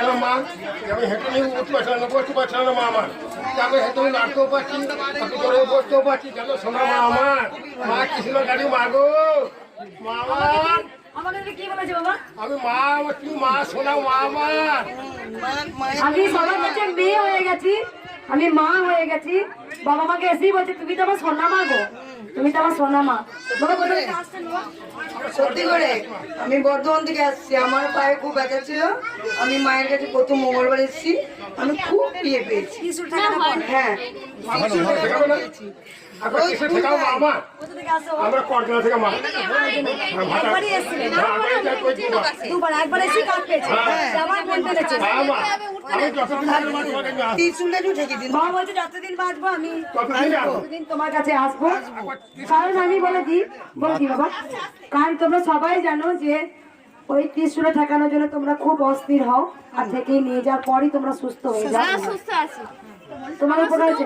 কেন মা আমি হেঁটে নিয়ে উঠতে পারছিলাম না, বসতে পারছিলাম না মা আমার, তাকে হেঁটে নিয়ে নাড়তেও পারছি, তাকে জোরে বসতেও পারছি, কেন শোনা মা আমার, মা কি ছিল গাড়ি মা গো মা আমার, আমাকে কি বলেছে বাবা? আমি মা আমার, তুমি মা শোনাও মা আমার। আমি সবার কাছে মেয়ে হয়ে গেছি, আমি মা হয়ে গেছি, বাবা মাকে এসেই বলছে তুমি তো আমার সোনা মা গো, তুমি তো আমার সোনা মা। বাবা কোথা থেকে আসছেন বাবা? সত্যি করে আমি বর্ধমান থেকে আসছি, আমার পায়ে খুব ব্যথা ছিল, আমি মায়ের কাছে প্রথম মঙ্গলবার এসেছি, আমি খুব বিয়ে পেয়েছি। হ্যাঁ আপনার কিসে ঠেকাও মা আমার? কোথা থেকে আসছো? আমরা করজনা থেকে মা। একবারই এসেছিলেন? দুবার, একবার এসে কাজ পেয়েছি, আমার মন পেরেছে। হ্যাঁ মা, আমি যতদিন বাঁচবো তোমাকে নিয়ে আসবো। ত্রিশুলটা একটু ঠেকে দিন। বাবা বলছে যতদিন বাঁচবো আমি ততদিনই আসবো। ততদিন তোমার কাছে আসবো। কারণ আমি বলেছি বাবা, কারণ তোমরা সবাই জানো যে ওই ত্রিশুলে ঠেকানোর জন্য তোমরা খুব অস্থির হও, আর থেকেই নিয়ে যাওয়ার পরই তোমরা সুস্থ হয়ে যাও। সুস্থ আছি। তোমার উপর আছে